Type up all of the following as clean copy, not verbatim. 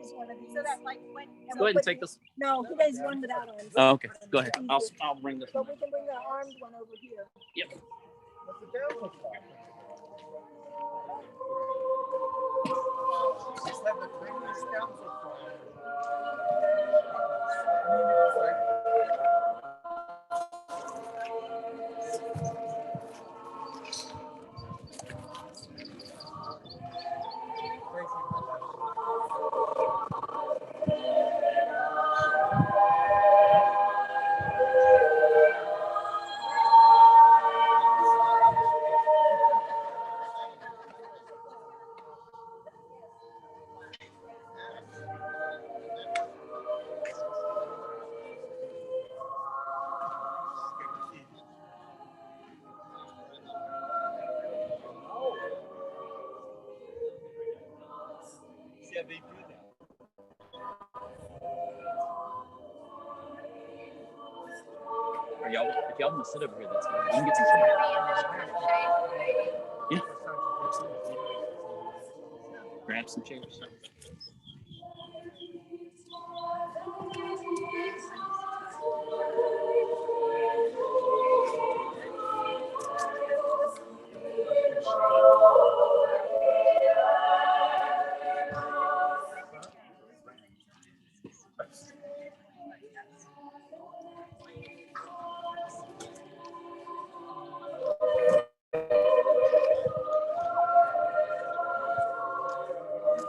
use one of these. So that like when go ahead and take this. No, he does one without arms. Oh, okay. Go ahead. I'll bring this But one. we can bring the armed one over here. Yep. What's the down look like? Just have the tiniest scouts up front. It's like yeah, they do that. Are y'all, if y'all want to sit over here, that's fine. You can get some chairs. Yeah. Absolutely. Grab some chairs.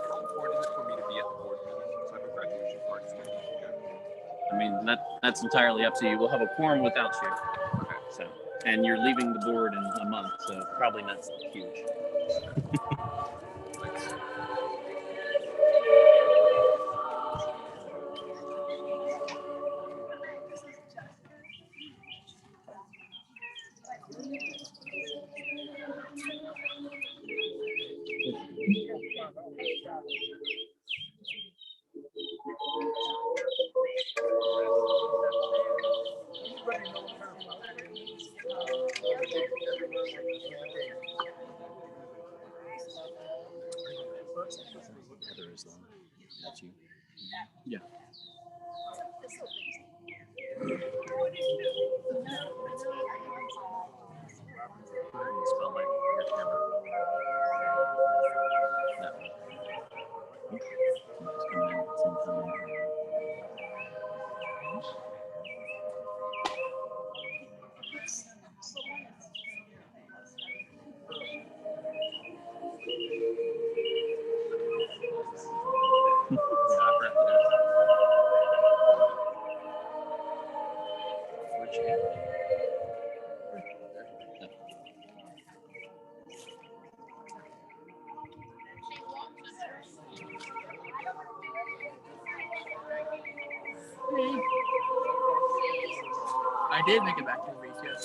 How important is it for me to be at the board meeting? So I have a graduation party scheduled. I mean, that's entirely up to you. We'll have a quorum without you. Okay. So, and you're leaving the board in a month, so probably not huge. Thanks. Heather is long. That's you. Yeah. Spell like your camera. That one. It's coming in at the same time. Which hand? I did make it back to the beach, yes.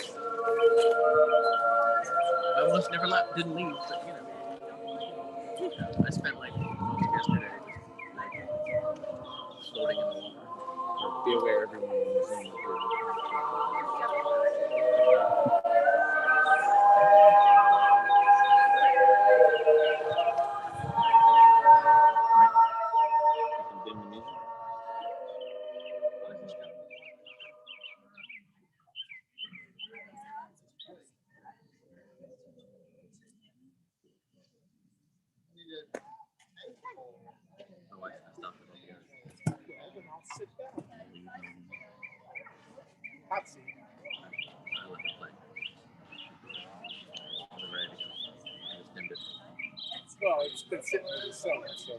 I almost never didn't leave, but you know. I spent like most of yesterday like floating in the water. So be aware everyone is in the group. You can dim the music. My wife has stuff with it. Hot seat. I let it play. They're ready to go. I just dimmed it. Well, it's been sitting in the sun, so.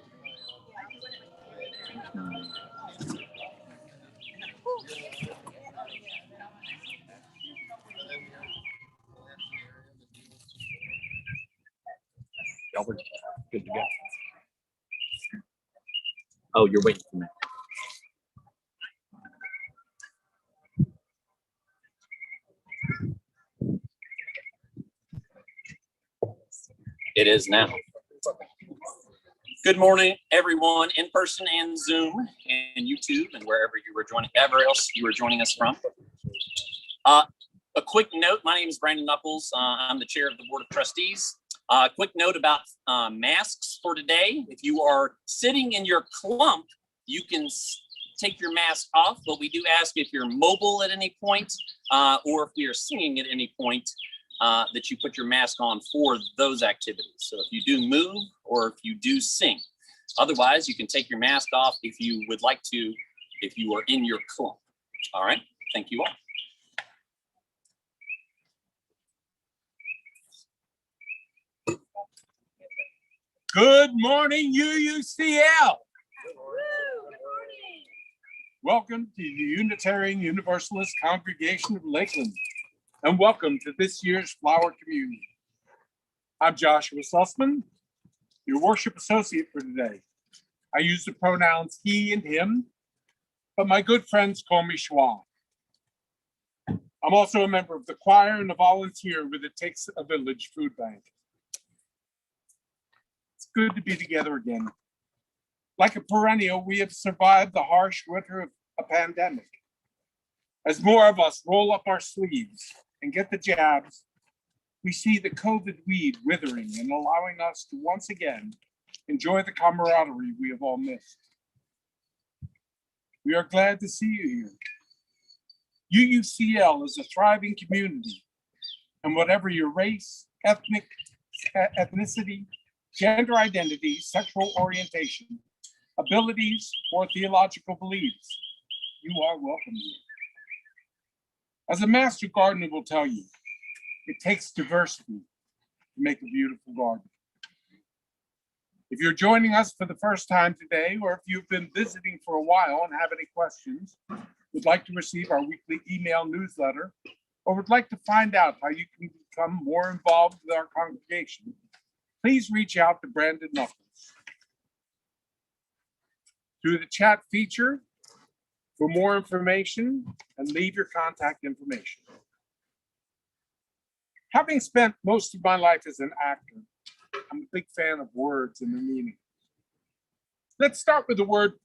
Y'all were good to go. Oh, you're waiting for me. It is now. Good morning, everyone, in person and Zoom and YouTube and wherever else you were joining us from. A quick note: my name is Brandon Knuckles. I'm the chair of the Board of Trustees. Quick note about masks for today. If you are sitting in your clump, you can take your mask off, but we do ask if you're mobile at any point or if we are singing at any point that you put your mask on for those activities. So if you do move or if you do sing. Otherwise, you can take your mask off if you would like to, if you are in your clump. All right, thank you all. Good morning, UUCL. Welcome to the Unitarian Universalist Congregation of Lakeland, and welcome to this year's Flower Communion. I'm Joshua Sussman, your worship associate for today. I use the pronouns he and him, but my good friends call me Schwa. I'm also a member of the choir and a volunteer with It Takes a Village Food Bank. It's good to be together again. Like a perennial, we have survived the harsh winter of a pandemic. As more of us roll up our sleeves and get the jabs, we see the COVID weed withering and allowing us to once again enjoy the camaraderie we have all missed. We are glad to see you here. UUCL is a thriving community, and whatever your race, ethnicity, gender identity, sexual orientation, abilities, or theological beliefs, you are welcome here. As a master gardener will tell you, it takes diversity to make a beautiful garden. If you're joining us for the first time today, or if you've been visiting for a while and have any questions, would like to receive our weekly email newsletter, or would like to find out how you can become more involved with our congregation, please reach out to Brandon Knuckles through the chat feature for more information and leave your contact information. Having spent most of my life as an actor, I'm a big fan of words and their meaning. Let's start with the word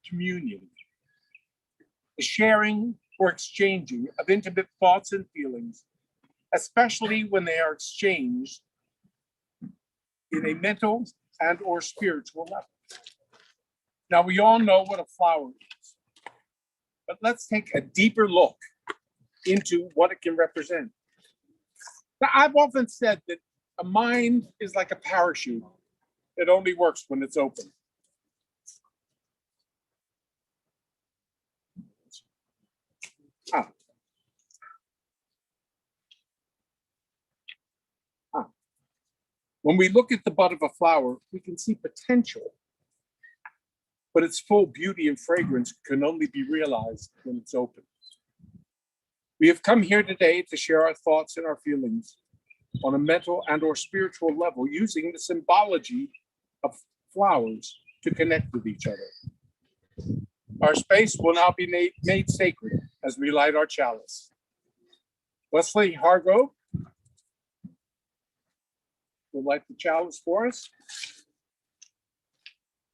communion, the sharing or exchanging of intimate thoughts and feelings, especially when they are exchanged in a mental and or spiritual level. Now, we all know what a flower is, but let's take a deeper look into what it can represent. Now, I've often said that a mind is like a parachute. It only works when it's open. When we look at the bud of a flower, we can see potential, but its full beauty and fragrance can only be realized when it's open. We have come here today to share our thoughts and our feelings on a mental and or spiritual level using the symbology of flowers to connect with each other. Our space will now be made sacred as we light our chalice. Wesley Hargrove will light the chalice for us.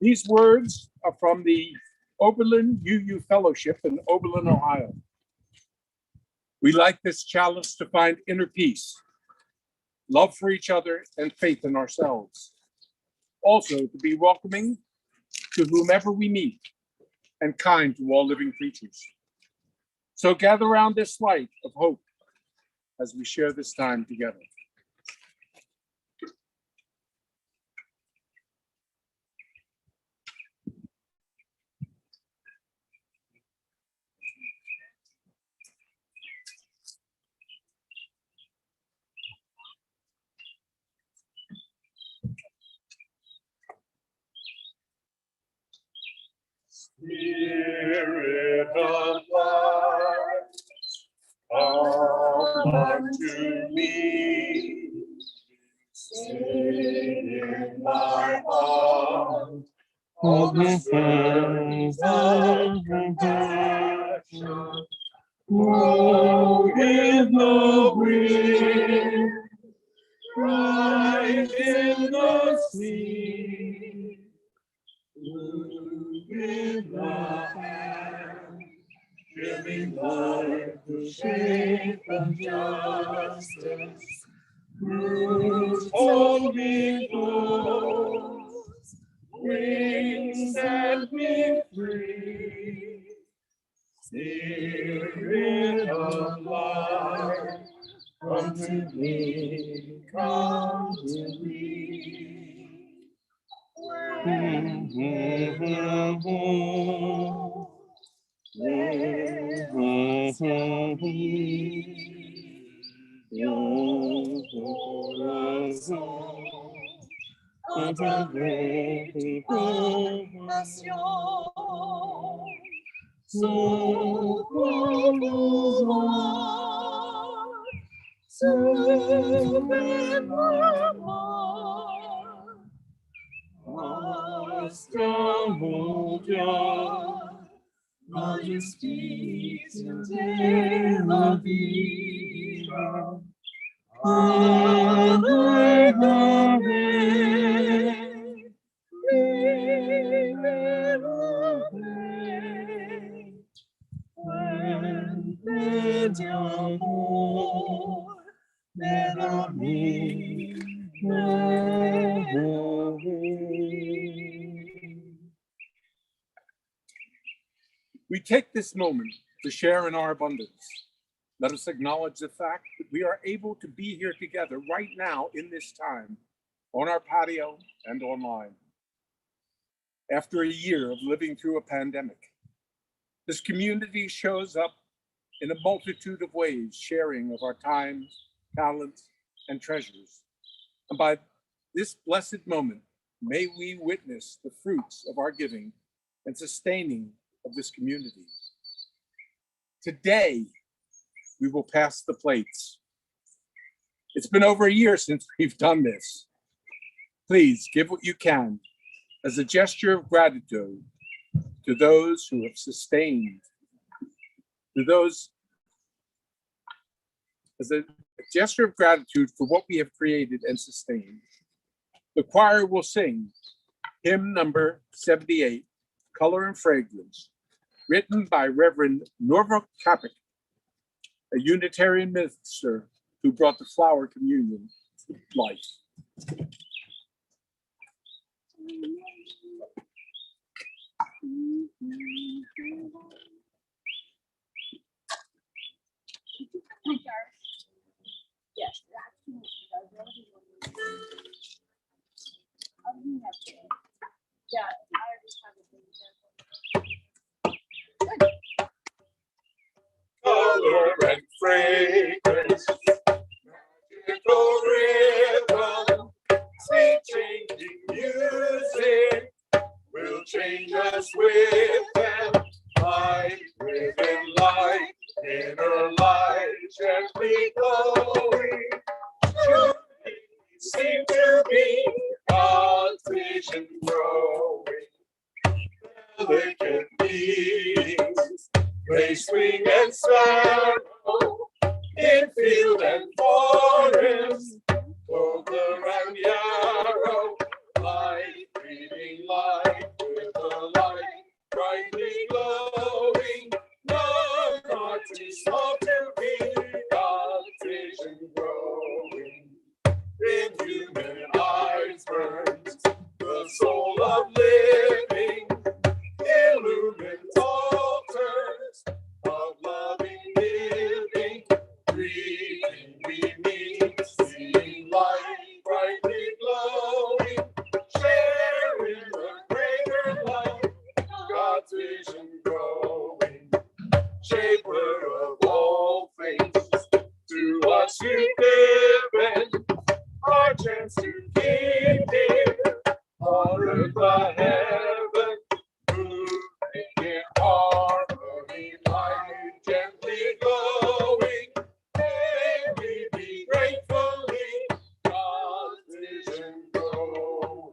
These words are from the Oberlin UU Fellowship in Oberlin, Ohio. We light this chalice to find inner peace, love for each other, and faith in ourselves. Also to be welcoming to whomever we meet and kind to all living creatures. So gather around this light of hope as we share this time together. Spirit of light, come unto me. Sing in my heart all the things of compassion. Blow in the wind, rise in the sea. In the hand, giving life the shape of justice, whose holy ghost wings set me free. Spirit of life, come to me, come to me. Majesty today la vida. We take this moment to share in our abundance. Let us acknowledge the fact that we are able to be here together right now in this time, on our patio and online. After a year of living through a pandemic, this community shows up in a multitude of ways, sharing of our time, talents, and treasures. And by this blessed moment, may we witness the fruits of our giving and sustaining of this community. Today, we will pass the plates. It's been over a year since we've done this. Please give what you can as a gesture of gratitude to those who have sustained, as a gesture of gratitude for what we have created and sustained. The choir will sing hymn number 78, Color and Fragrance, written by Reverend Norva Capek, a Unitarian minister who brought the flower communion to life. Yes. Yeah, I already have it. Color and fragrance, magical rhythm, sweet changing music will change us with them. Light within light, inner light gently glowing. Truly seem to be God's vision growing. Delicate beings, grace, wing, and sparrow, in field and forest, clover and yarrow, light breathing light with the light brightly glowing. None are too small to be God's vision growing. In human eyes burns the soul of living, illumines altars of loving living. Breathing we meet, seeing light brightly glowing, sharing the greater light, God's vision growing. Shaper of all things, to us you've given our chance to keep dear on earth the heaven, moving in harmony, light gently glowing. May we be gratefully God's vision growing.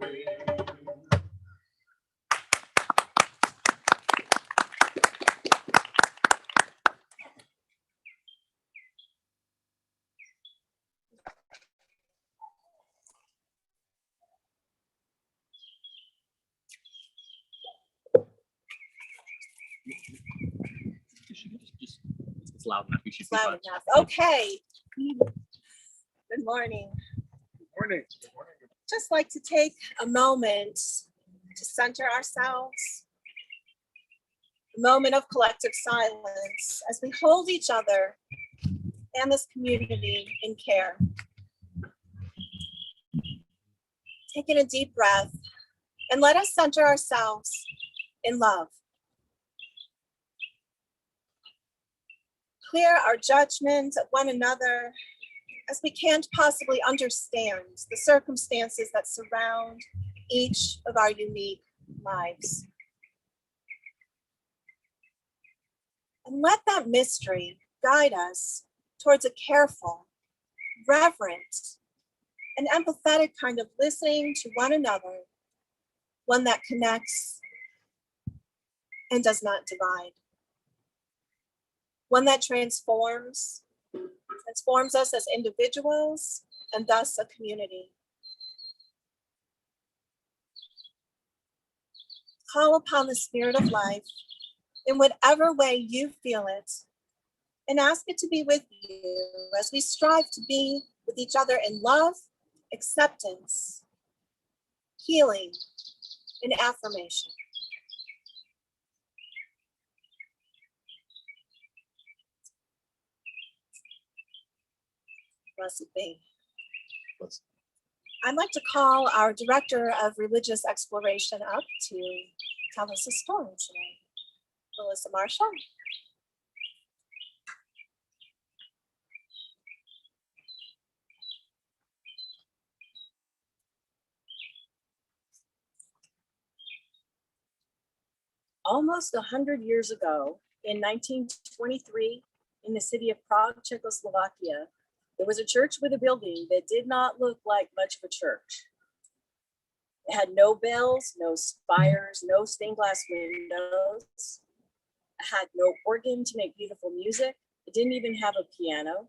It's loud enough. You should be Loud fine. enough. Okay. Good morning. Morning. Just like to take a moment to center ourselves, a moment of collective silence as we hold each other and this community in care. Taking a deep breath and let us center ourselves in love. Clear our judgment of one another as we can't possibly understand the circumstances that surround each of our unique lives. And let that mystery guide us towards a careful, reverent, and empathetic kind of listening to one another, one that connects and does not divide, one that transforms us as individuals and thus a community. Call upon the spirit of life in whatever way you feel it, and ask it to be with you as we strive to be with each other in love, acceptance, healing, and affirmation. Blessed be. I'd like to call our Director of Religious Exploration up to tell us a story today. Melissa Marshall. Almost 100 years ago, in 1923, in the city of Prague, Czechoslovakia, there was a church with a building that did not look like much of a church. It had no bells, no spires, no stained glass windows. It had no organ to make beautiful music. It didn't even have a piano.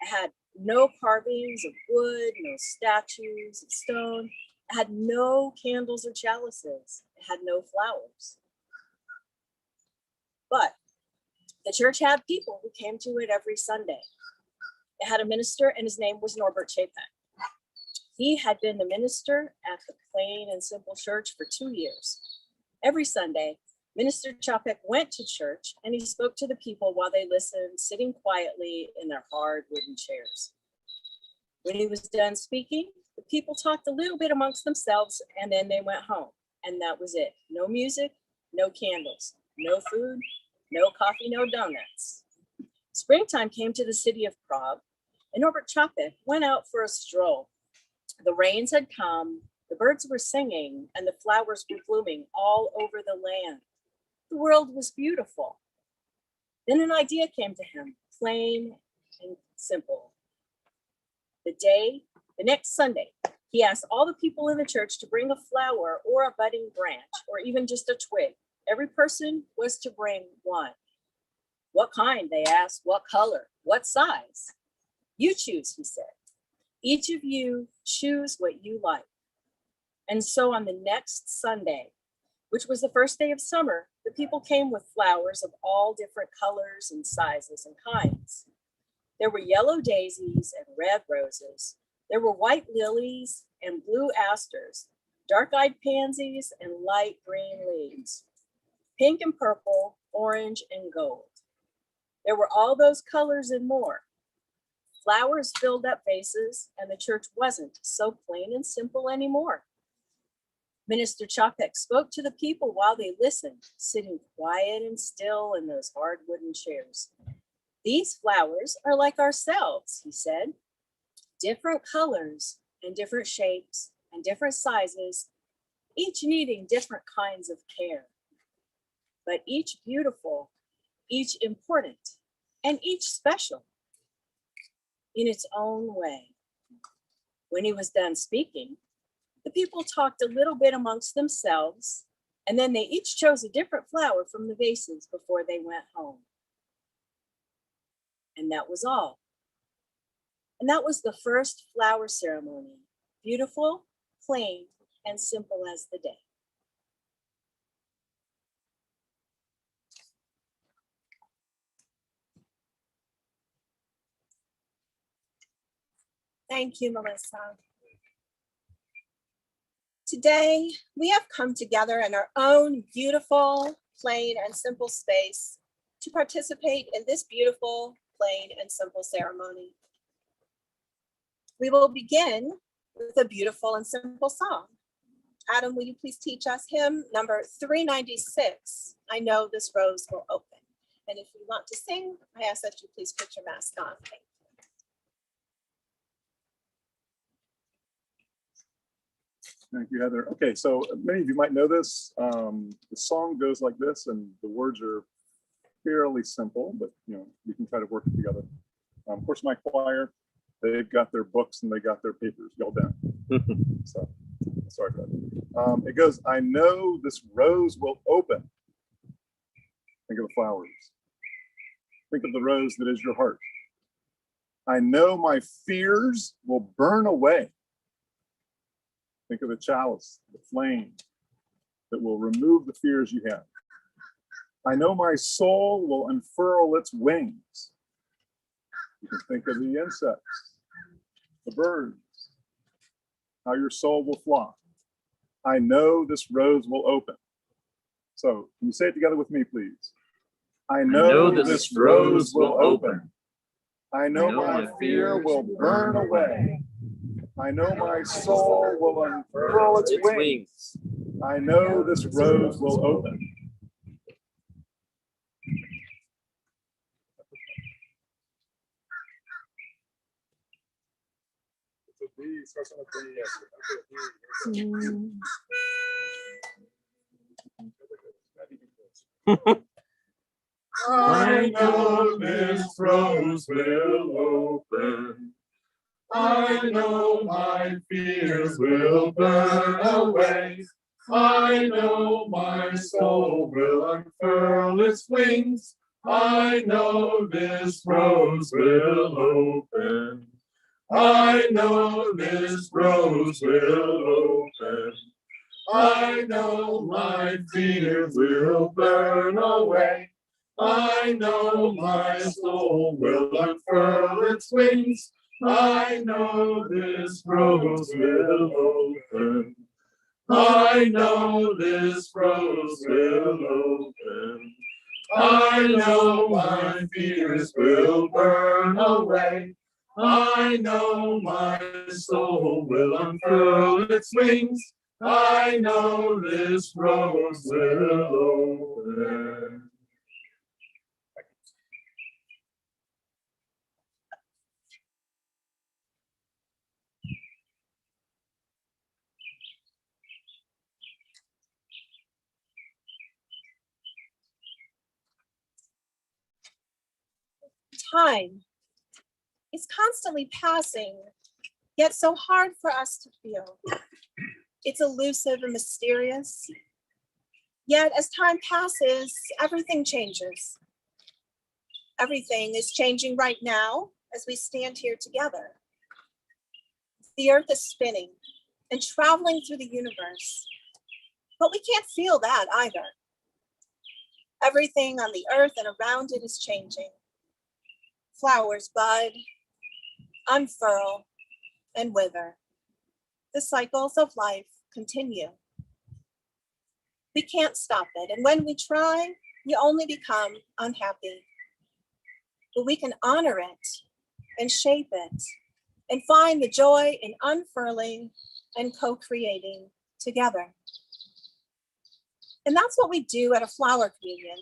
It had no carvings of wood, no statues of stone. It had no candles or chalices. It had no flowers. But the church had people who came to it every Sunday. It had a minister, and his name was Norbert Chapek. He had been the minister at the plain and simple church for 2 years. Every Sunday, Minister Chapek went to church and he spoke to the people while they listened, sitting quietly in their hard wooden chairs. When he was done speaking, the people talked a little bit amongst themselves and then they went home. And that was it. No music, no candles, no food, no coffee, no donuts. Springtime came to the city of Prague, and Norbert Chapek went out for a stroll. The rains had come, the birds were singing, and the flowers were blooming all over the land. The world was beautiful. Then an idea came to him, plain and simple. The next Sunday, he asked all the people in the church to bring a flower or a budding branch, or even just a twig. Every person was to bring one. What kind, they asked, what color, what size? You choose, he said. Each of you choose what you like. And so on the next Sunday, which was the first day of summer, the people came with flowers of all different colors and sizes and kinds. There were yellow daisies and red roses. There were white lilies and blue asters, dark-eyed pansies and light green leaves, pink and purple, orange and gold. There were all those colors and more. Flowers filled up vases, and the church wasn't so plain and simple anymore. Minister Chapek spoke to the people while they listened, sitting quiet and still in those hard wooden chairs. These flowers are like ourselves, he said. Different colors and different shapes and different sizes, each needing different kinds of care, but each beautiful, each important, and each special in its own way. When he was done speaking, the people talked a little bit amongst themselves, and then they each chose a different flower from the vases before they went home. And that was all. And that was the first flower ceremony, beautiful, plain, and simple as the day. Thank you, Melissa. Today, we have come together in our own beautiful, plain, and simple space to participate in this beautiful, plain, and simple ceremony. We will begin with a beautiful and simple song. Adam, will you please teach us hymn number 396, I Know This Rose Will Open. And if you want to sing, I ask that you please put your mask on. Thank you. Thank you, Heather. Okay, so many of you might know this. The song goes like this, and the words are fairly simple, but we can try to work it together. Of course, my choir, they've got their books and they got their papers. Y'all don't. So sorry about that. It goes, I know this rose will open. Think of the flowers. Think of the rose that is your heart. I know my fears will burn away. Think of the chalice, the flame that will remove the fears you have. I know my soul will unfurl its wings. You can think of the insects, the birds, how your soul will fly. I know this rose will open. So can you say it together with me, please? I know this rose will open. I know my fear will burn away. I know my soul will unfurl its wings. I know this rose will open. I know this rose will open. I know my fears will burn away. I know my soul will unfurl its wings. I know this rose will open. I know this rose will open. I know my fears will burn away. I know my soul will unfurl its wings. I know this rose will open. I know this rose will open. I know my fears will burn away. I know my soul will unfurl its wings. I know this rose will open. Time is constantly passing, yet so hard for us to feel. It's elusive and mysterious. Yet as time passes, everything changes. Everything is changing right now as we stand here together. The earth is spinning and traveling through the universe, but we can't feel that either. Everything on the earth and around it is changing. Flowers bud, unfurl, and wither. The cycles of life continue. We can't stop it, and when we try, we only become unhappy. But we can honor it and shape it and find the joy in unfurling and co-creating together. And that's what we do at a flower communion.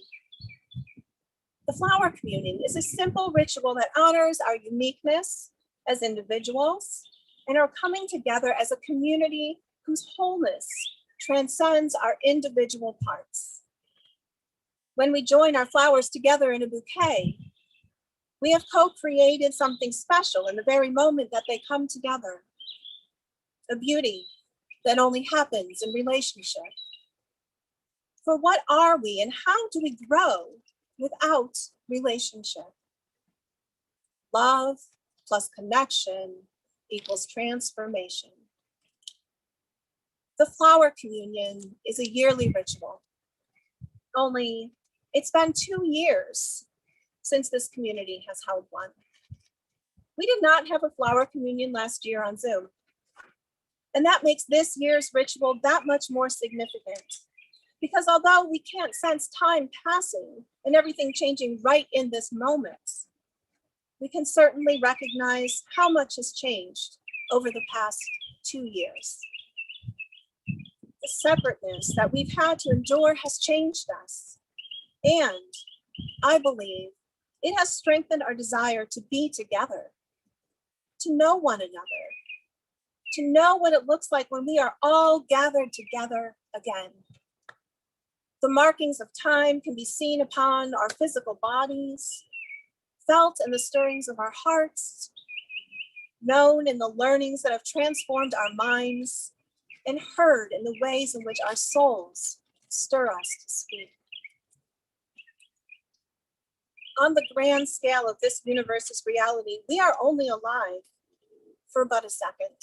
The flower communion is a simple ritual that honors our uniqueness as individuals and our coming together as a community whose wholeness transcends our individual parts. When we join our flowers together in a bouquet, we have co-created something special in the very moment that they come together, a beauty that only happens in relationship. For what are we and how do we grow without relationship? Love plus connection equals transformation. The flower communion is a yearly ritual. Only it's been 2 years since this community has held one. We did not have a flower communion last year on Zoom. And that makes this year's ritual that much more significant. Because although we can't sense time passing and everything changing right in this moment, we can certainly recognize how much has changed over the past 2 years. The separateness that we've had to endure has changed us. And I believe it has strengthened our desire to be together, to know one another, to know what it looks like when we are all gathered together again. The markings of time can be seen upon our physical bodies, felt in the stirrings of our hearts, known in the learnings that have transformed our minds, and heard in the ways in which our souls stir us to speak. On the grand scale of this universe's reality, we are only alive for but a second,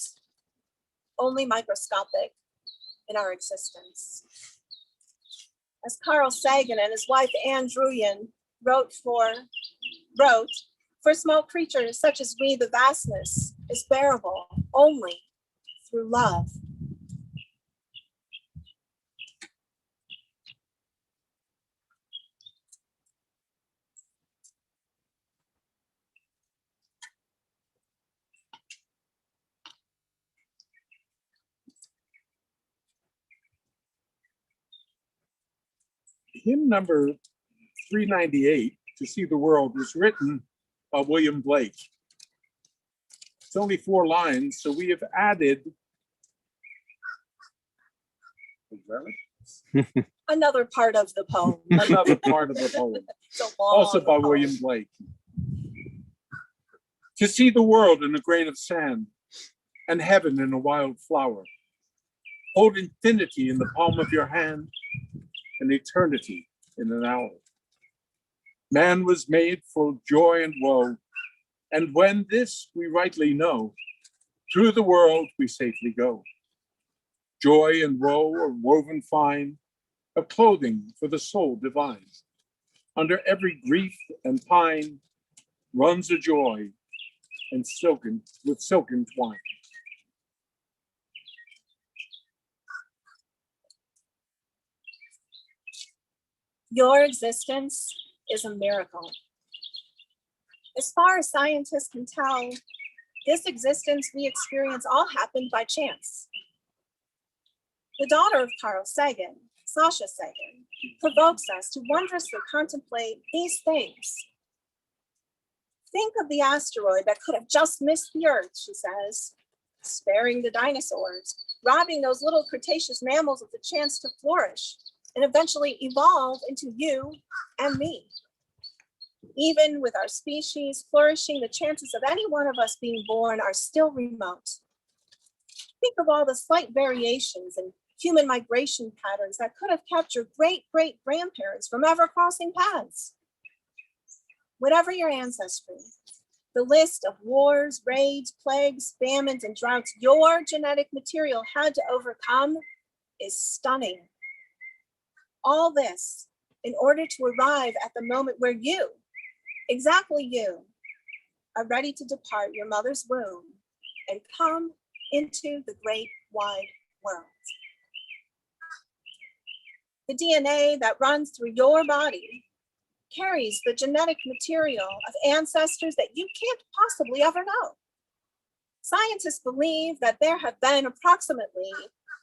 only microscopic in our existence. As Carl Sagan and his wife Anne Druyan wrote, for small creatures such as we, the vastness is bearable only through love. Hymn number 398, To See the World, was written by William Blake. It's only 4 lines, so we have added Another part of the poem. another part of the poem, It's a long also by poem. William Blake. To see the world in a grain of sand and heaven in a wild flower. Hold infinity in the palm of your hand and eternity in an hour. Man was made for joy and woe, and when this we rightly know, through the world we safely go. Joy and woe are woven fine, a clothing for the soul divine. Under every grief and pine runs a joy and silken twine. Your existence is a miracle. As far as scientists can tell, this existence we experience all happened by chance. The daughter of Carl Sagan, Sasha Sagan, provokes us to wondrously contemplate these things. Think of the asteroid that could have just missed the Earth, she says, sparing the dinosaurs, robbing those little Cretaceous mammals of the chance to flourish and eventually evolve into you and me. Even with our species flourishing, the chances of any one of us being born are still remote. Think of all the slight variations in human migration patterns that could have kept your great-great-grandparents from ever crossing paths. Whatever your ancestry, the list of wars, raids, plagues, famines, and droughts your genetic material had to overcome is stunning. All this in order to arrive at the moment where you, exactly you, are ready to depart your mother's womb and come into the great wide world. The DNA that runs through your body carries the genetic material of ancestors that you can't possibly ever know. Scientists believe that there have been approximately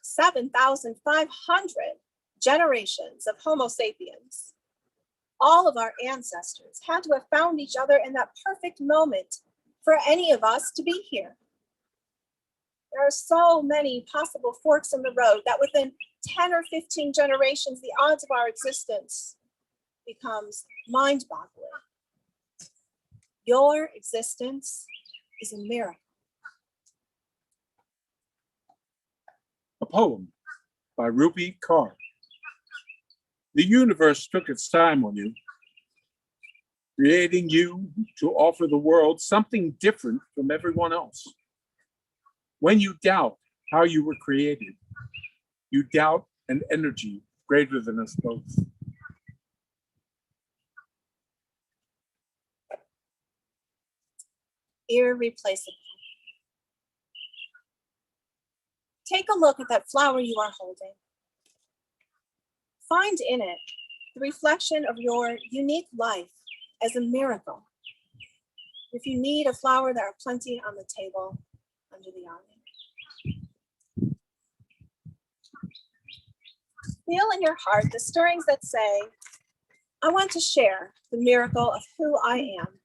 7,500 generations of Homo sapiens. All of our ancestors had to have found each other in that perfect moment for any of us to be here. There are so many possible forks in the road that within 10 or 15 generations, the odds of our existence becomes mind-boggling. Your existence is a miracle. A poem by Rupi Kaur. The universe took its time on you, creating you to offer the world something different from everyone else. When you doubt how you were created, you doubt an energy greater than us both. irreplaceable. Take a look at that flower you are holding. Find in it the reflection of your unique life as a miracle. If you need a flower, there are plenty on the table under the awning. Feel in your heart the stirrings that say, I want to share the miracle of who I am.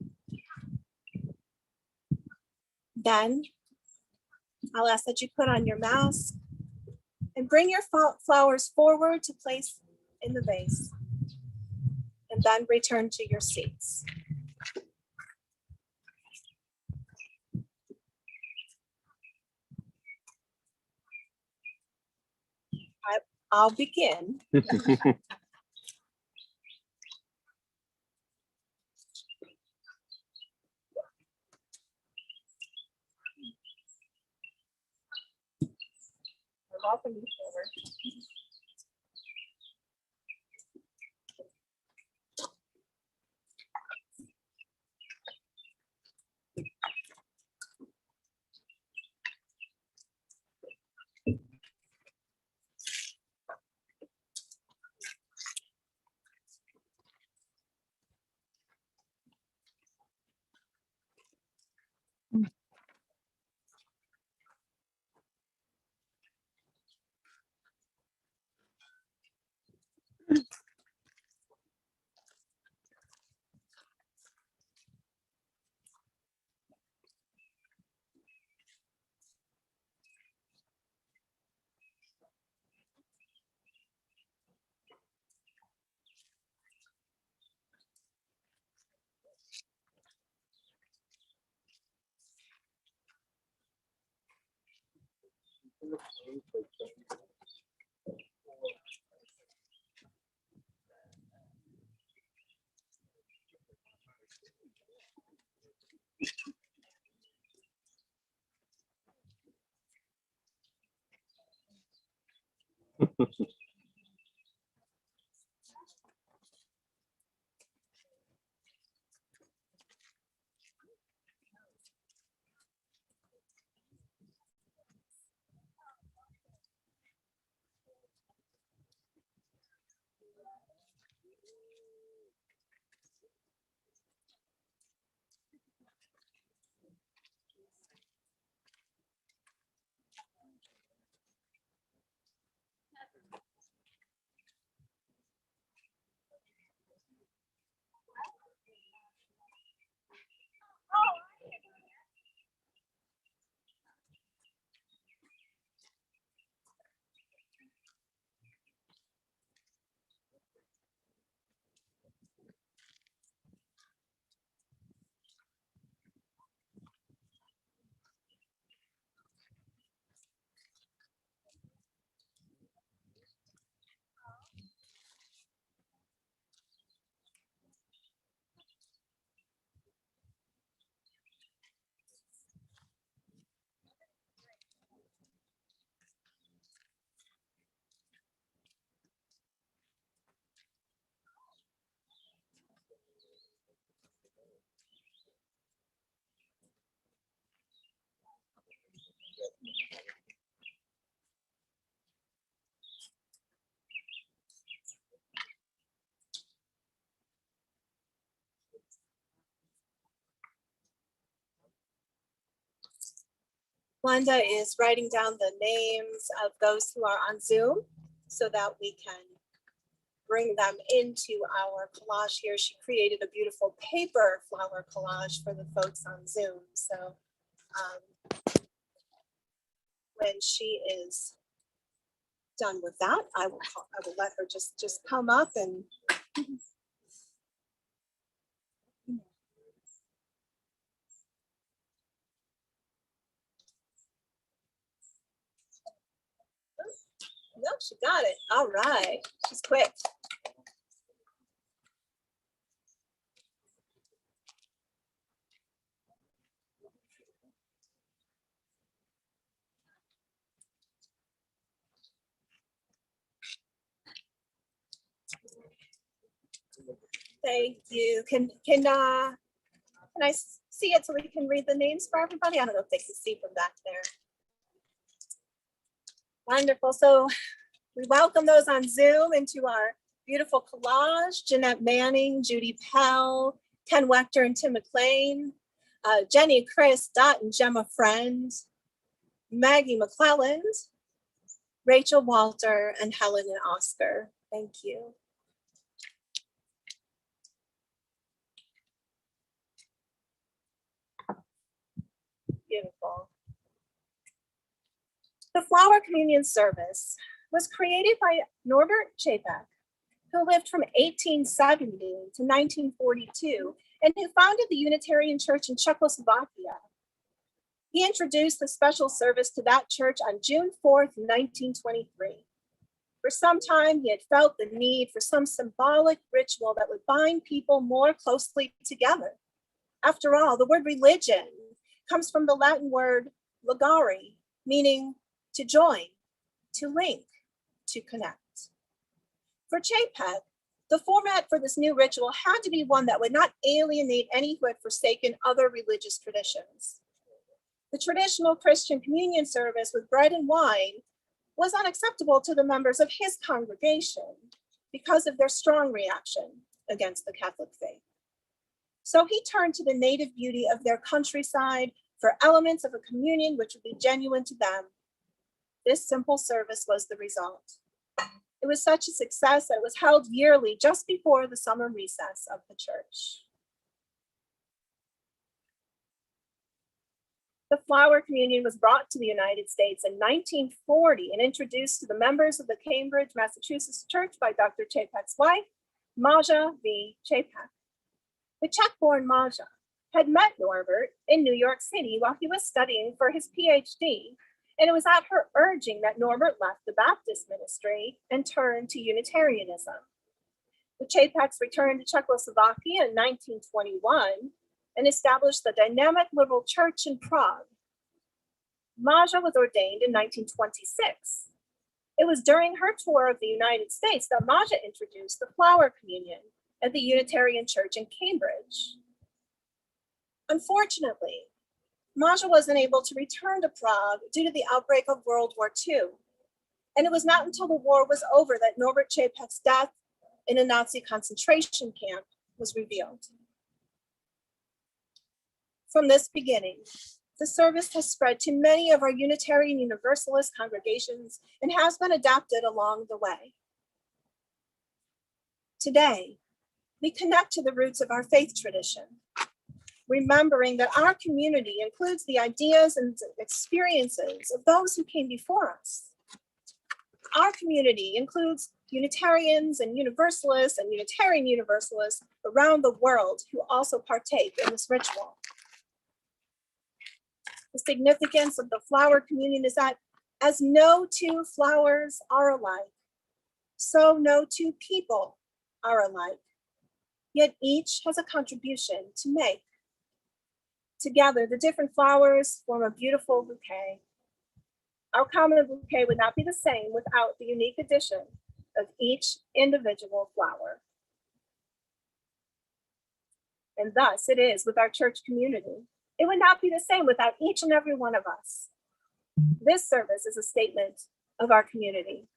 Then I'll ask that you put on your mask and bring your flowers forward to place in the vase, and then return to your seats. I'll begin. Welcome you forward. Glenda is writing down the names of those who are on Zoom so that we can bring them into our collage here. She created a beautiful paper flower collage for the folks on Zoom. So when she is done with that, I will let her just come up and no, she got it. All right, she's quick. Thank you. Can I see it so we can read the names for everybody? I don't know if they can see from back there. Wonderful. So we welcome those on Zoom into our beautiful collage. Jeanette Manning, Judy Pell, Ken Wechter and Tim McLean, Jenny, Chris, Dot and Gemma Friend, Maggie McClelland, Rachel Walter, and Helen and Oscar. Thank you. Beautiful. The Flower Communion Service was created by Norbert Chapek, who lived from 1870 to 1942 and who founded the Unitarian Church in Czechoslovakia. He introduced the special service to that church on June 4th, 1923. For some time, he had felt the need for some symbolic ritual that would bind people more closely together. After all, the word religion comes from the Latin word ligare, meaning to join, to link, to connect. For Chapek, the format for this new ritual had to be one that would not alienate any who had forsaken other religious traditions. The traditional Christian communion service with bread and wine was unacceptable to the members of his congregation because of their strong reaction against the Catholic faith. So he turned to the native beauty of their countryside for elements of a communion which would be genuine to them. This simple service was the result. It was such a success that it was held yearly just before the summer recess of the church. The Flower Communion was brought to the United States in 1940 and introduced to the members of the Cambridge, Massachusetts church by Dr. Chapek's wife, Maja V. Chapek. The Czech-born Maja had met Norbert in New York City while he was studying for his PhD, and it was at her urging that Norbert left the Baptist ministry and turned to Unitarianism. The Chapeks returned to Czechoslovakia in 1921 and established the dynamic liberal church in Prague. Maja was ordained in 1926. It was during her tour of the United States that Maja introduced the Flower Communion at the Unitarian Church in Cambridge. Unfortunately, Maja wasn't able to return to Prague due to the outbreak of World War II. And it was not until the war was over that Norbert Chapek's death in a Nazi concentration camp was revealed. From this beginning, the service has spread to many of our Unitarian Universalist congregations and has been adapted along the way. Today, we connect to the roots of our faith tradition, remembering that our community includes the ideas and experiences of those who came before us. Our community includes Unitarians and Universalists and Unitarian Universalists around the world who also partake in this ritual. The significance of the Flower Communion is that as no two flowers are alike, so no two people are alike, yet each has a contribution to make. Together, the different flowers form a beautiful bouquet. Our common bouquet would not be the same without the unique addition of each individual flower. And thus it is with our church community. It would not be the same without each and every one of us. This service is a statement of our community.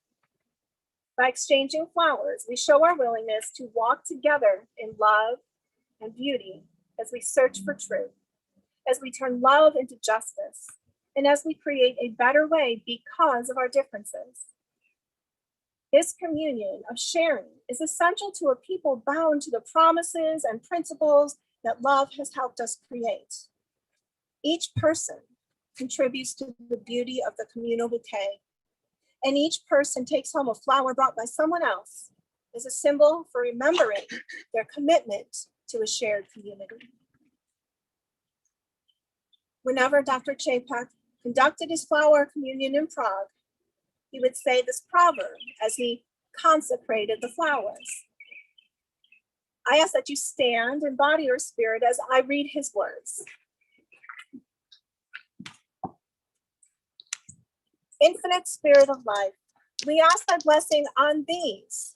By exchanging flowers, we show our willingness to walk together in love and beauty as we search for truth, as we turn love into justice, and as we create a better way because of our differences. This communion of sharing is essential to a people bound to the promises and principles that love has helped us create. Each person contributes to the beauty of the communal bouquet, and each person takes home a flower brought by someone else as a symbol for remembering their commitment to a shared community. Whenever Dr. Chapek conducted his Flower Communion in Prague, he would say this proverb as he consecrated the flowers. I ask that you stand in body or spirit as I read his words. Infinite Spirit of life, we ask thy blessing on these,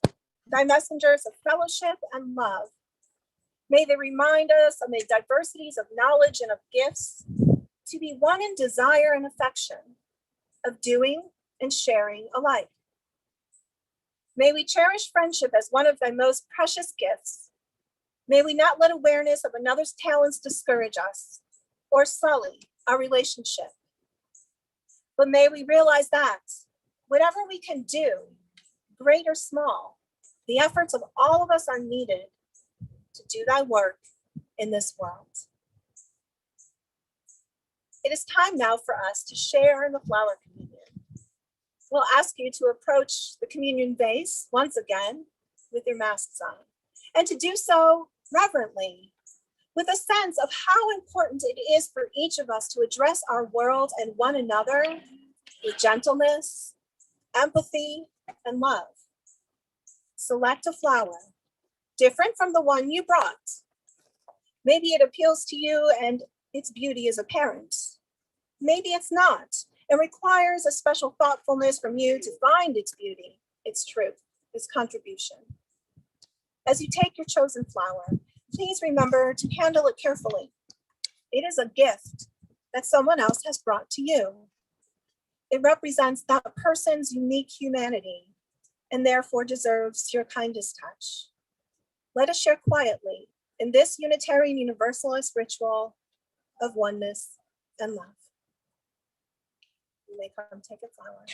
thy messengers of fellowship and love. May they remind us of the diversities of knowledge and of gifts to be one in desire and affection, of doing and sharing alike. May we cherish friendship as one of thy most precious gifts. May we not let awareness of another's talents discourage us or sully our relationship. But may we realize that whatever we can do, great or small, the efforts of all of us are needed to do thy work in this world. It is time now for us to share in the flower communion. We'll ask you to approach the communion vase once again with your masks on, and to do so reverently, with a sense of how important it is for each of us to address our world and one another with gentleness, empathy, and love. Select a flower, different from the one you brought. Maybe it appeals to you and its beauty is apparent. Maybe it's not, and requires a special thoughtfulness from you to find its beauty, its truth, its contribution. As you take your chosen flower, please remember to handle it carefully. It is a gift that someone else has brought to you. It represents that person's unique humanity and therefore deserves your kindest touch. Let us share quietly in this Unitarian Universalist ritual of oneness and love. You may come take a flower.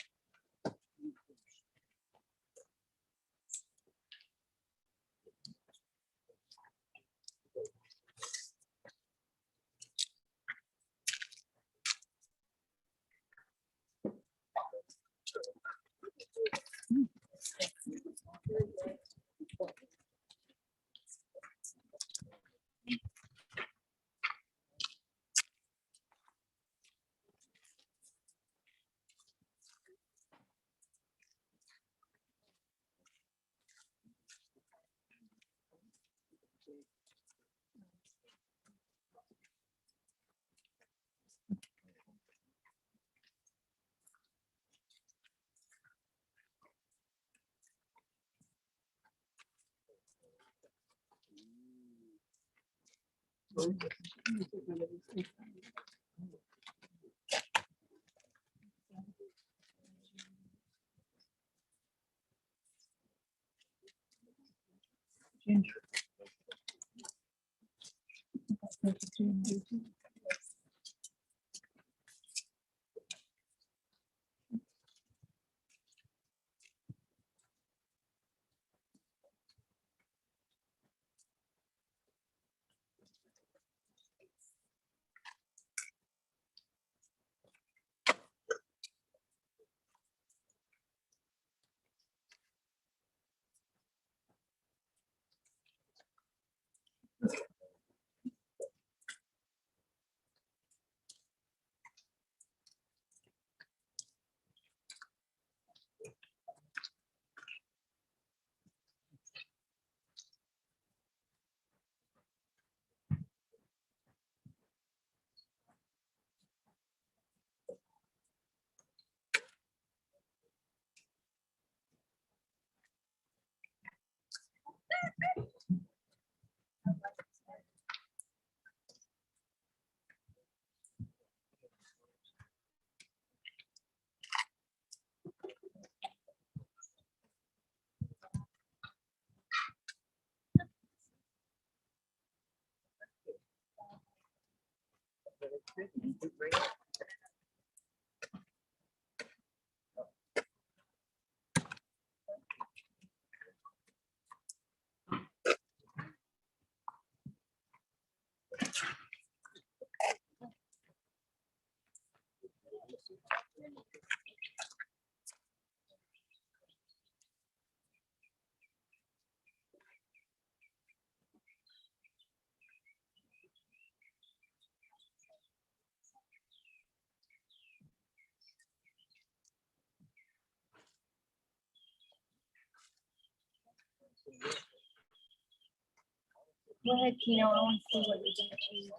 Go ahead, Keno. I want to see what you're gonna choose.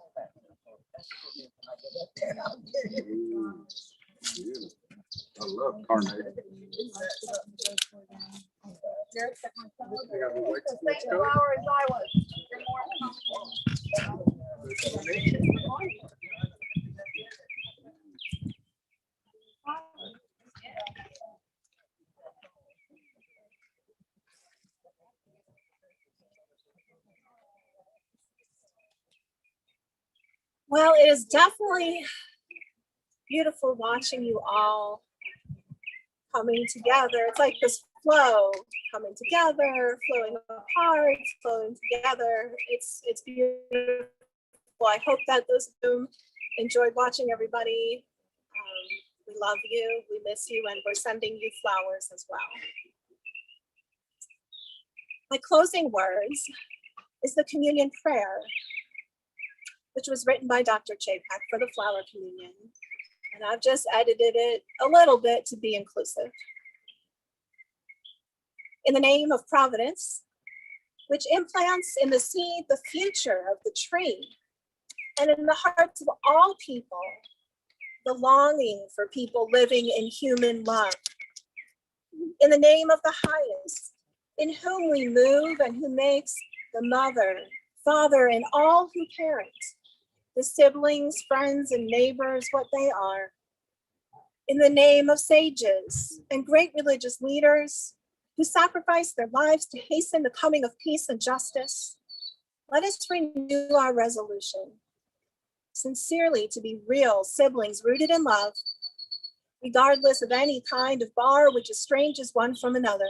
I love carnation. Same flower as I was. You're more Well, it is definitely beautiful watching you all coming together. It's like this flow coming together, flowing apart, flowing together. It's beautiful. I hope that those of you enjoyed watching everybody. We love you, we miss you, and we're sending you flowers as well. My closing words is the communion prayer, which was written by Dr. Chapek for the flower communion. And I've just edited it a little bit to be inclusive. In the name of Providence, which implants in the seed the future of the tree, and in the hearts of all people, the longing for people living in human love. In the name of the highest, in whom we move and who makes the mother, father, and all who parent, the siblings, friends, and neighbors what they are. In the name of sages and great religious leaders who sacrifice their lives to hasten the coming of peace and justice, let us renew our resolution, sincerely to be real siblings rooted in love, regardless of any kind of bar which estranges one from another.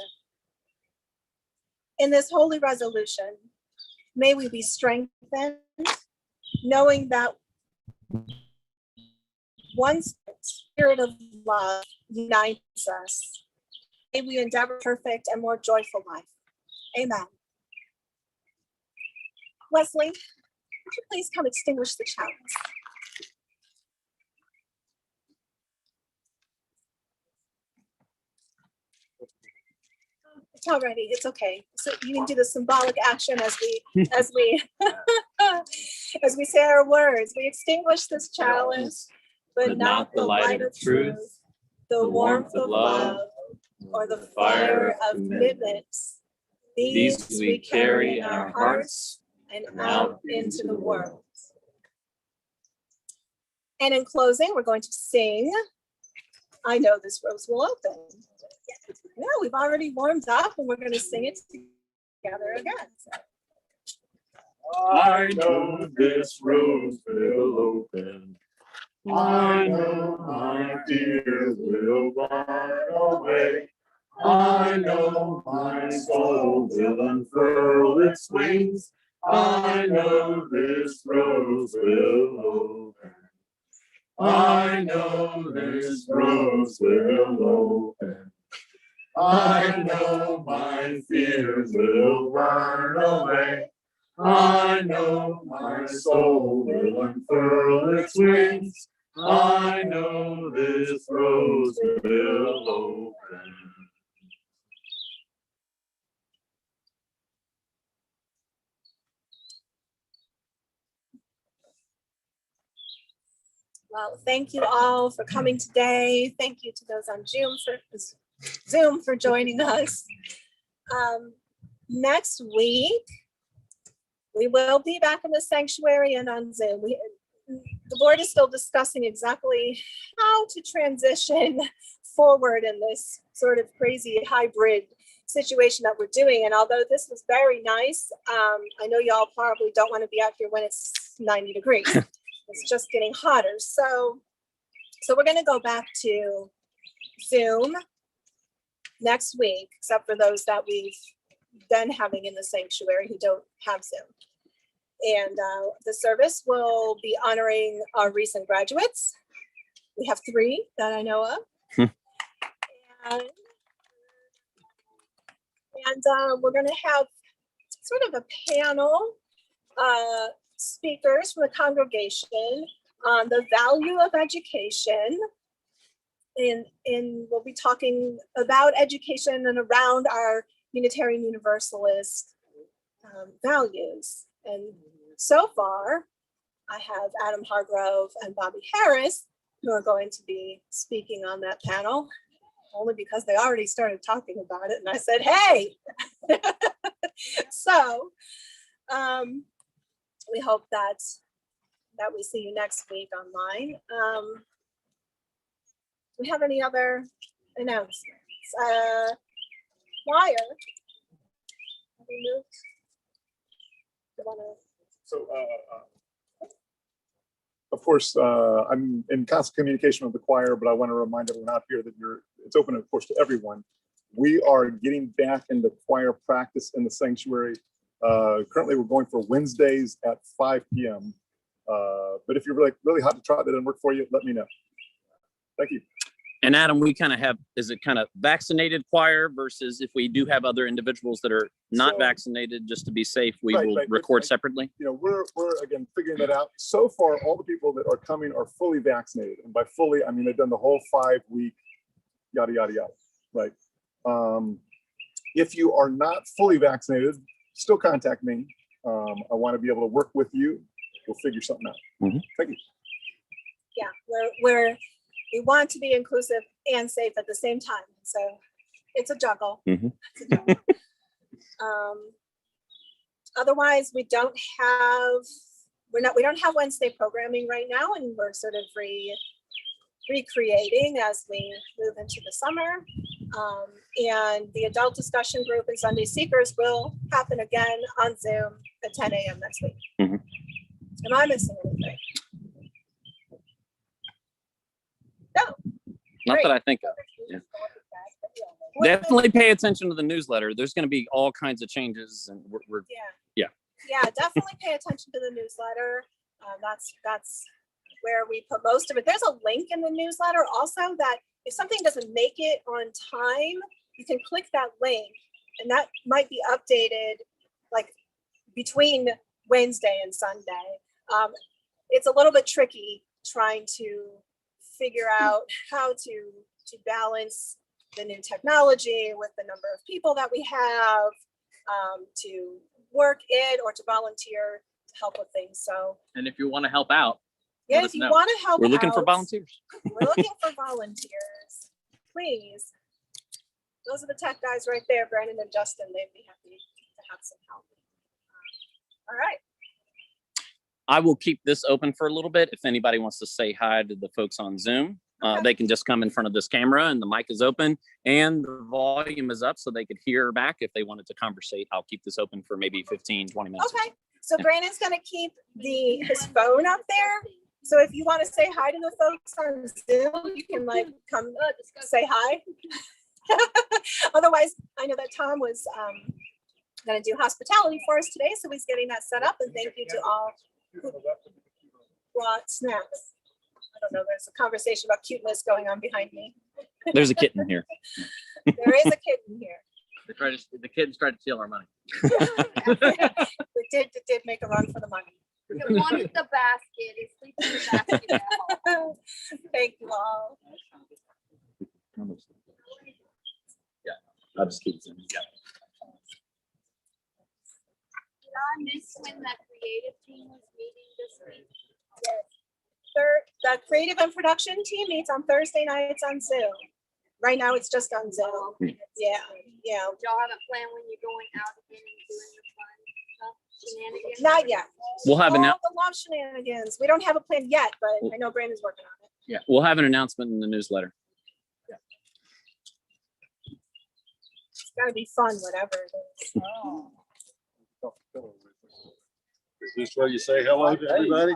In this holy resolution, may we be strengthened, knowing that one spirit of love unites us. May we endeavor perfect and more joyful life. Amen. Leslie, would you please come extinguish the chalice? It's all righty, it's okay. So you can do the symbolic action as we as we say our words. We extinguish this chalice, but not the light of truth, the warmth of love, or the fire of commitments. These we carry in our hearts and out into the world. And in closing, we're going to sing I Know This Rose Will Open. No, we've already warmed up and we're going to sing it together again. I know this rose will open. I know my fears will burn away. I know my soul will unfurl its wings. I know this rose will open. I know this rose will open. I know my fears will burn away. I know my soul will unfurl its wings. I know this rose will open. Well, thank you all for coming today. Thank you to those on Zoom for joining us. Next week, we will be back in the sanctuary and on Zoom. The board is still discussing exactly how to transition forward in this sort of crazy hybrid situation that we're doing. And although this was very nice, I know y'all probably don't want to be out here when it's 90 degrees. It's just getting hotter. So we're going to go back to Zoom next week, except for those that we've been having in the sanctuary who don't have Zoom. And the service will be honoring our recent graduates. We have 3 that I know of. And we're going to have sort of a panel speakers from the congregation on the value of education. And we'll be talking about education and around our Unitarian Universalist values. And so far, I have Adam Hargrove and Bobby Harris who are going to be speaking on that panel, only because they already started talking about it. And I said, hey, so we hope that that we see you next week online. Do we have any other announcements? Choir. Have we moved? You wanna- So, of course, I'm in constant communication with the choir, but I want to remind everyone out here that it's open, of course, to everyone. We are getting back into choir practice in the sanctuary. Currently, we're going for Wednesdays at 5 p.m. But if you're really hot to trot, that doesn't work for you, let me know. Thank you. And Adam, we kind of have, is it kind of vaccinated choir versus if we do have other individuals that are not So- vaccinated, just to be safe, we Right, will right, record right. separately? You know, we're again figuring that out. So far, all the people that are coming are fully vaccinated, and by fully, I mean they've done the whole 5-week, yada yada yada, right? If you are not fully vaccinated, still contact me. I want to be able to work with you. We'll figure something out. Mhm. Thank you. Yeah, we want to be inclusive and safe at the same time. So it's a juggle. Mhm. It's a juggle. Otherwise, we don't have Wednesday programming right now, and we're sort of recreating as we move into the summer. And the adult discussion group and Sunday Seekers will happen again on Zoom at 10 a.m. next week. Mhm. Am I missing anything? No. Not Great. that I think of. Yeah. Definitely pay attention to the newsletter. There's going to be all kinds of changes, and we're Yeah, definitely pay attention to the newsletter. That's where we put most of it. There's a link in the newsletter also that if something doesn't make it on time, you can click that link, and that might be updated like between Wednesday and Sunday. It's a little bit tricky trying to figure out how to balance the new technology with the number of people that we have to work in or to volunteer to help with things. So And if you want to help out, yeah, let if us you know. want to help we're looking for out, volunteers. we're looking for volunteers. Please. Those are the tech guys right there, Brandon and Justin. They'd be happy to have some help. All right. I will keep this open for a little bit. If anybody wants to say hi to the folks on Zoom, Okay. they can just come in front of this camera, and the mic is open and the volume is up so they could hear back if they wanted to conversate. I'll keep this open for maybe 15, 20 minutes. or Okay. So Brandon's going to keep his phone up there. So if you want to say hi to the folks on Zoom, you can like come say hi. Otherwise, I know that Tom was going to do hospitality for us today, so he's getting that set up. And thank you to all who brought snacks. I don't know. There's a conversation about cuteness going on behind me. so. There's a kitten here. There is a kitten here. The kids tried to steal our money. It did make a run for the money. The one with the basket is sleeping in the basket now. Thank you all. Yeah, I'll just keep Zoom. Yeah. Did I miss when that creative team was meeting this week? The creative and production team meets on Thursday nights on Zoom. Right now, it's just on Zoom. Yeah. Y'all have a plan when you're going out again and doing the fun stuff, shenanigans? Not yet. We'll have All an the love shenanigans. We don't have a plan yet, but I know Brandon's working on it. yeah, we'll have an announcement in the newsletter. It's gotta be fun, whatever it is. Is this where you say hello to everybody?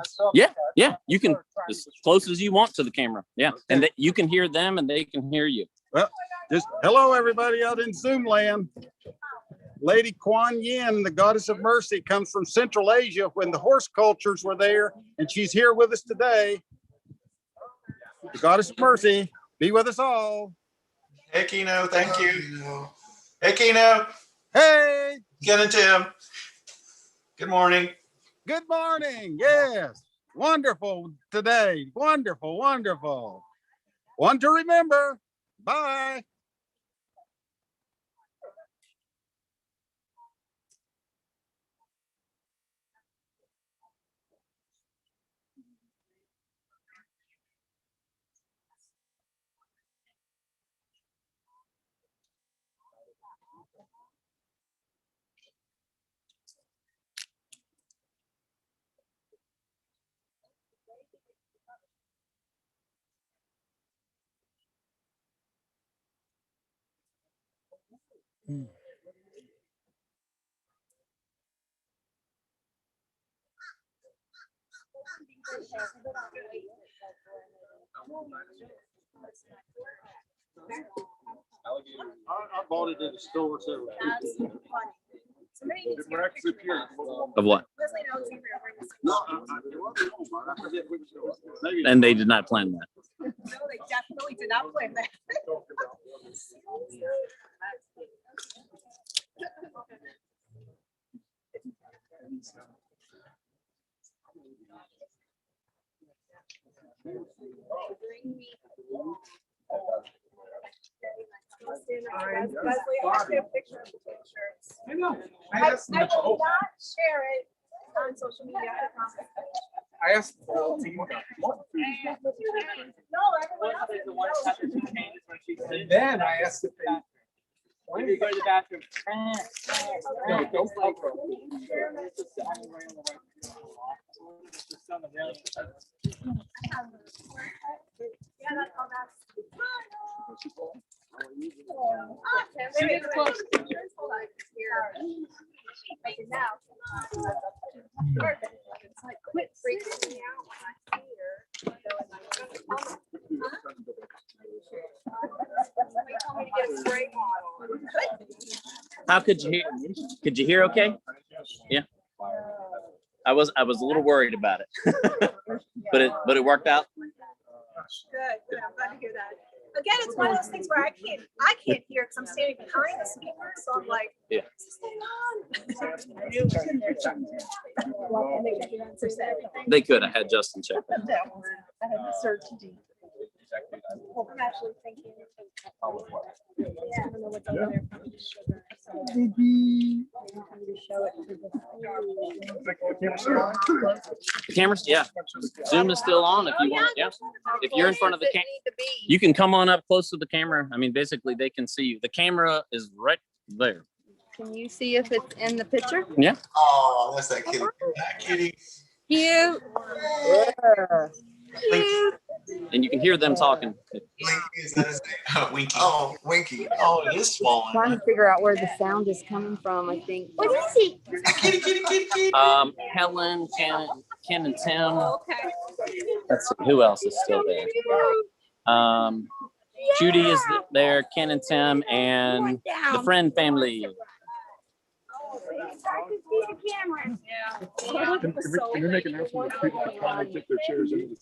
Yeah, you can as close as you want to the camera. Yeah, and you can hear them and they can hear you. Just hello, everybody out in Zoom land. Lady Kuan Yin, the goddess of mercy, comes from Central Asia when the horse cultures were there, and she's here with us today. The goddess of mercy, be with us all. Hey, Keno, thank you. Hey, Keno, Hey, Ken and Tim. Good morning. good morning. Yes, wonderful today. Wonderful, wonderful. One to remember. Bye. I bought it at the store several That's funny. Somebody needs to get a picture. Of what? Leslie knows you were. And they did not plan that. No, they definitely did not plan that. Leslie, I actually have a picture of the shirts. I know. I will not share it on social media. I promise. I asked the whole team. No, everyone else is the one. And then I asked if they. When you go to the bathroom. No, don't cover. Yeah, that's all that's. It's like, quit freaking me out when I see her. How could you hear? Could you hear okay? Yeah. I was a little worried about it. but it worked out. Good. I'm glad to hear that. Again, it's one of those things where I can't hear because I'm standing behind the speaker, so I'm like, Yeah. what's this thing on? They could. I had Justin check that. I had the search. I'm actually thinking. Yeah, I don't know what's over there. Probably just sugar. So, show it to The cameras, yeah. Zoom is still on if you want. Yeah. If you're in front of the camera, you can come on up close to the camera. I mean, basically, they can see you. The camera is right there. Can you see if it's in the picture? Yeah. Oh, that's that kitty. That kitty. Cute. Cute. And you can hear them talking. Blinky, is that his name? Oh, Winky. Oh, Winky. Oh, it is small. Trying to figure out where the sound is coming from, I think. What is he? Kitty, kitty, kitty, kitty. Helen, Ken and Tim. Okay. Let's see, who else is still there? Judy is there, Ken and Tim, and the Friend family. Yeah. Can we make an announcement that people can kindly get their chairs into the